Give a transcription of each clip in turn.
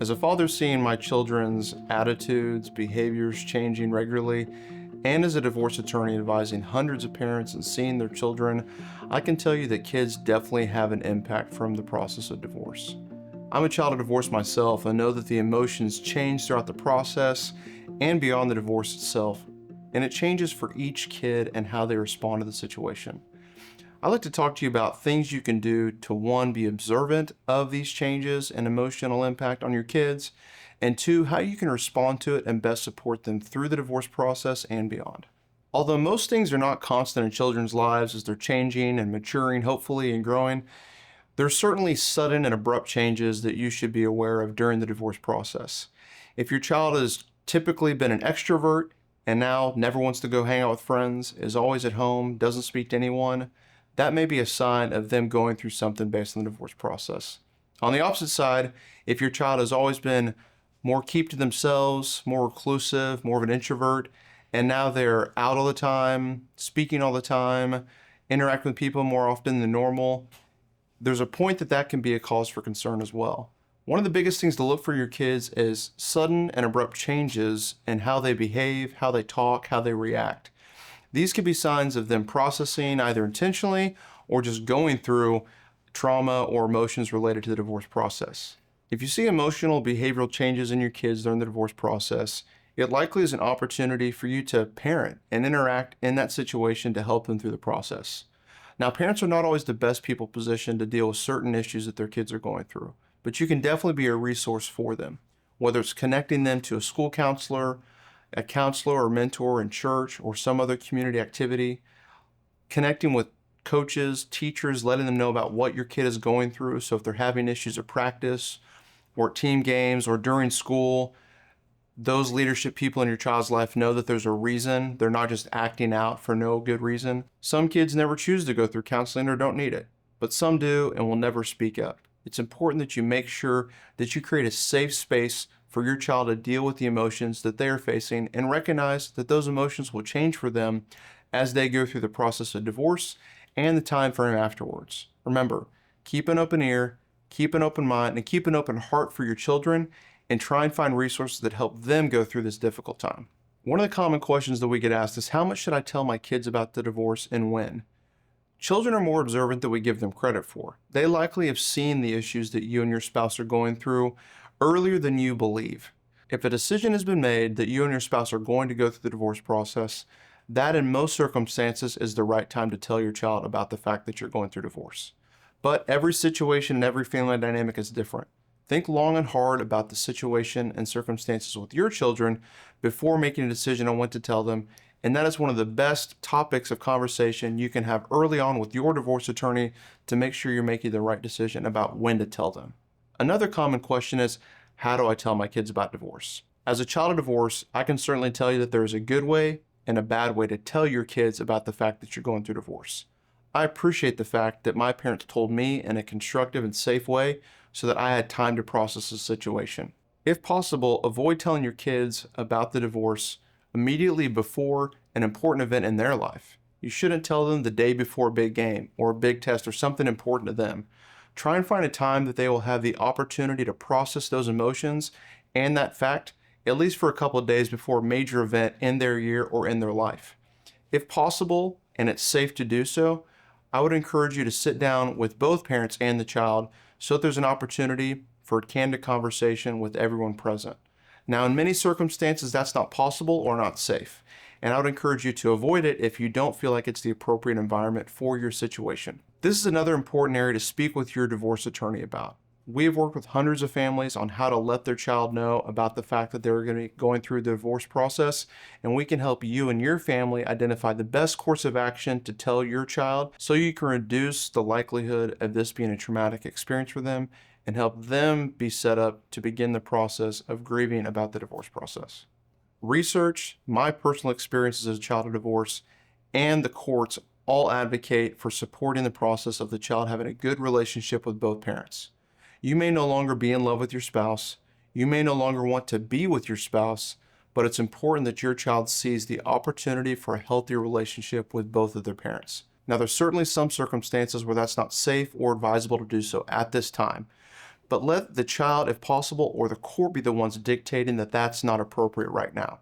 As a father seeing my children's attitudes, behaviors changing regularly, and as a divorce attorney advising hundreds of parents and seeing their children, I can tell you that kids definitely have an impact from the process of divorce. I'm a child of divorce myself and know that the emotions change throughout the process and beyond the divorce itself, and it changes for each kid and how they respond to the situation. I'd like to talk to you about things you can do to, one, be observant of these changes and emotional impact on your kids, and two, how you can respond to it and best support them through the divorce process and beyond. Although most things are not constant in children's lives as they're changing and maturing, hopefully, and growing, there's certainly sudden and abrupt changes that you should be aware of during the divorce process. If your child has typically been an extrovert and now never wants to go hang out with friends, is always at home, doesn't speak to anyone, that may be a sign of them going through something based on the divorce process. On the opposite side, if your child has always been more keep to themselves, more reclusive, more of an introvert, and now they're out all the time, speaking all the time, interacting with people more often than normal, there's a point that can be a cause for concern as well. One of the biggest things to look for your kids is sudden and abrupt changes in how they behave, how they talk, how they react. These could be signs of them processing either intentionally or just going through trauma or emotions related to the divorce process. If you see emotional behavioral changes in your kids during the divorce process, it likely is an opportunity for you to parent and interact in that situation to help them through the process. Now, parents are not always the best people positioned to deal with certain issues that their kids are going through, but you can definitely be a resource for them, whether it's connecting them to a school counselor, a counselor or mentor in church or some other community activity, connecting with coaches, teachers, letting them know about what your kid is going through. So if they're having issues at practice or at team games or during school, those leadership people in your child's life know that there's a reason. They're not just acting out for no good reason. Some kids never choose to go through counseling or don't need it, but some do and will never speak up. It's important that you make sure that you create a safe space for your child to deal with the emotions that they are facing and recognize that those emotions will change for them as they go through the process of divorce and the time frame afterwards. Remember, keep an open ear, keep an open mind, and keep an open heart for your children, and try and find resources that help them go through this difficult time. One of the common questions that we get asked is, how much should I tell my kids about the divorce and when? Children are more observant than we give them credit for. They likely have seen the issues that you and your spouse are going through earlier than you believe. If a decision has been made that you and your spouse are going to go through the divorce process, that in most circumstances is the right time to tell your child about the fact that you're going through divorce. But every situation and every family dynamic is different. Think long and hard about the situation and circumstances with your children before making a decision on when to tell them, and that is one of the best topics of conversation you can have early on with your divorce attorney to make sure you're making the right decision about when to tell them. Another common question is, how do I tell my kids about divorce? As a child of divorce, I can certainly tell you that there is a good way and a bad way to tell your kids about the fact that you're going through divorce. I appreciate the fact that my parents told me in a constructive and safe way so that I had time to process the situation. If possible, avoid telling your kids about the divorce immediately before an important event in their life. You shouldn't tell them the day before a big game or a big test or something important to them. Try and find a time that they will have the opportunity to process those emotions and that fact, at least for a couple of days before a major event in their year or in their life. If possible, and it's safe to do so, I would encourage you to sit down with both parents and the child so that there's an opportunity for a candid conversation with everyone present. Now, in many circumstances, that's not possible or not safe, and I would encourage you to avoid it if you don't feel like it's the appropriate environment for your situation. This is another important area to speak with your divorce attorney about. We have worked with hundreds of families on how to let their child know about the fact that they're going to be going through the divorce process, and we can help you and your family identify the best course of action to tell your child so you can reduce the likelihood of this being a traumatic experience for them and help them be set up to begin the process of grieving about the divorce process. Research, my personal experiences as a child of divorce, and the courts all advocate for supporting the process of the child having a good relationship with both parents. You may no longer be in love with your spouse. You may no longer want to be with your spouse, but it's important that your child sees the opportunity for a healthier relationship with both of their parents. Now, there's certainly some circumstances where that's not safe or advisable to do so at this time, but let the child, if possible, or the court be the ones dictating that that's not appropriate right now.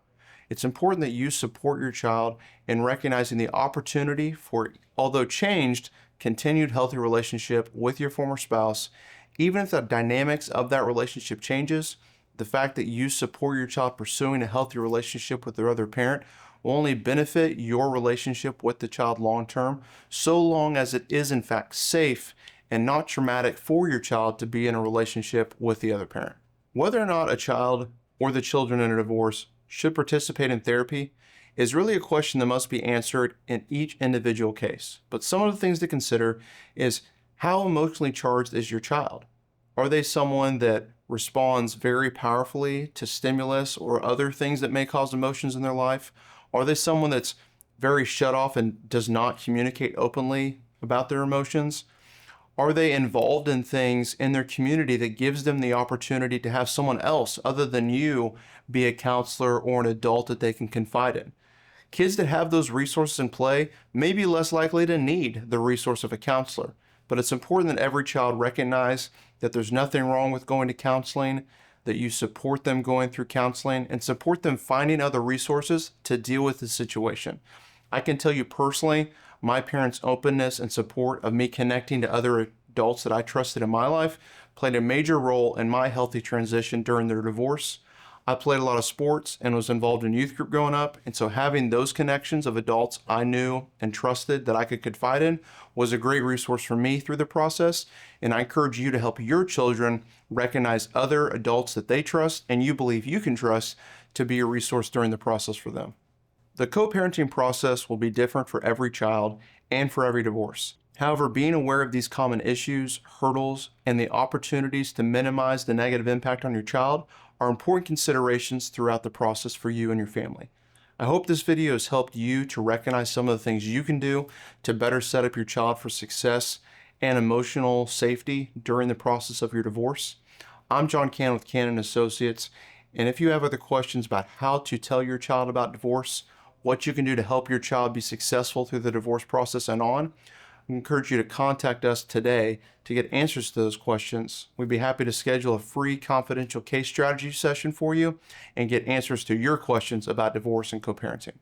It's important that you support your child in recognizing the opportunity for, although changed, continued healthy relationship with your former spouse. Even if the dynamics of that relationship changes, the fact that you support your child pursuing a healthy relationship with their other parent will only benefit your relationship with the child long term, so long as it is in fact safe and not traumatic for your child to be in a relationship with the other parent. Whether or not a child or the children in a divorce should participate in therapy is really a question that must be answered in each individual case. But some of the things to consider is, how emotionally charged is your child? Are they someone that responds very powerfully to stimulus or other things that may cause emotions in their life? Are they someone that's very shut off and does not communicate openly about their emotions? Are they involved in things in their community that gives them the opportunity to have someone else other than you be a counselor or an adult that they can confide in? Kids that have those resources in play may be less likely to need the resource of a counselor, but it's important that every child recognize that there's nothing wrong with going to counseling, that you support them going through counseling, and support them finding other resources to deal with the situation. I can tell you personally, my parents' openness and support of me connecting to other adults that I trusted in my life played a major role in my healthy transition during their divorce. I played a lot of sports and was involved in youth group growing up, and so having those connections of adults I knew and trusted that I could confide in was a great resource for me through the process. And I encourage you to help your children recognize other adults that they trust and you believe you can trust to be a resource during the process for them. The co-parenting process will be different for every child and for every divorce. However, being aware of these common issues, hurdles, and the opportunities to minimize the negative impact on your child are important considerations throughout the process for you and your family. I hope this video has helped you to recognize some of the things you can do to better set up your child for success and emotional safety during the process of your divorce. I'm John Cannon with Cannon Associates, and if you have other questions about how to tell your child about divorce, what you can do to help your child be successful through the divorce process and on, I encourage you to contact us today to get answers to those questions. We'd be happy to schedule a free confidential case strategy session for you and get answers to your questions about divorce and co-parenting.